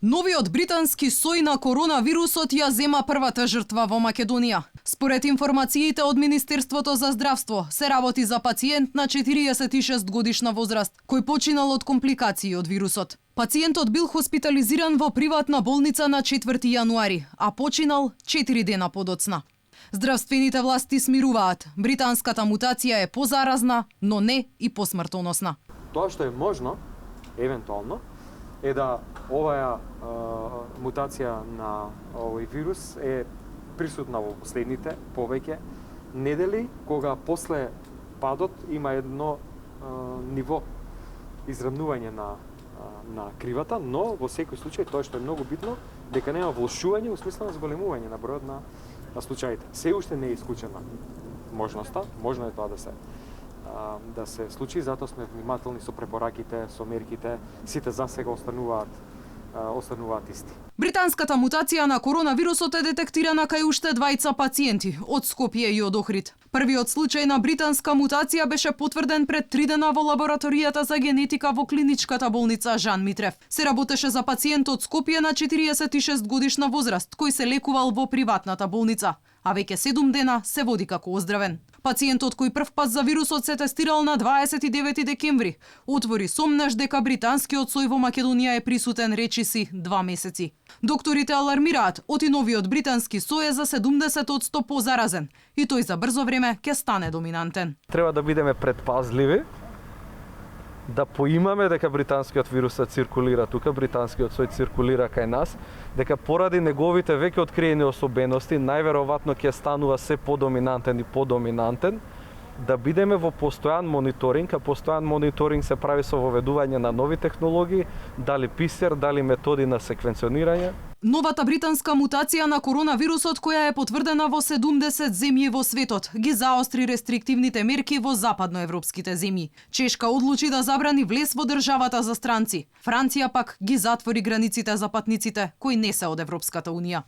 Новиот британски сој на коронавирусот ја зема првата жртва во Македонија. Според информациите од Министерството за здравство, се работи за пациент на 46 годишна возраст, кој починал од компликации од вирусот. Пациентот бил хоспитализиран во приватна болница на 4 јануари, а починал 4 дена подоцна. Здравствените власти смируваат. Британската мутација е позаразна, но не и посмртоносна. Тоа што е можно, евентуално, е да оваа мутација на овој вирус е присутна во последните повеќе недели, кога после падот има едно ниво изравнување на кривата, но во секој случај тоа што е многу битно, дека нема влошување во смисла на зголемување на бројот на случаите. Се уште не е исклучена можноста, можно е тоа да се случи, затоа сме внимателни со препораките, со мерките, сите за сега остануваат исти. Британската мутација на коронавирусот е детектирана кај уште двајца пациенти од Скопје и од Охрид. Првиот случај на британска мутација беше потврден пред 3 дена во лабораторијата за генетика во клиничката болница Жан Митрев. Се работеше за пациент од Скопје на 46 годишна возраст, кој се лекувал во приватната болница, а веќе 7 дена се води како оздравен. Пациентот кој првпат за вирусот се тестирал на 29 декември, отвори сомнеш дека британскиот сој во Македонија е присутен речиси 2 месеци. Докторите алармираат, оти новиот британски сој е за 70% позаразен и тој за брзо време ќе стане доминантен. Треба да бидеме предпазливи, да поимаме дека британскиот вирус циркулира тука, британскиот сој циркулира кај нас, дека поради неговите веќе откриени особености, најверојатно ќе станува се подоминантен и подоминантен, да бидеме во постојан мониторинг, а постојан мониторинг се прави со воведување на нови технологии, дали ПСР, дали методи на секвенционирање. Новата британска мутација на коронавирусот, која е потврдена во 70 земји во светот, ги заостри рестриктивните мерки во западноевропските земји. Чешка одлучи да забрани влез во државата за странци. Франција пак ги затвори границите за патниците кои не се од Европската унија.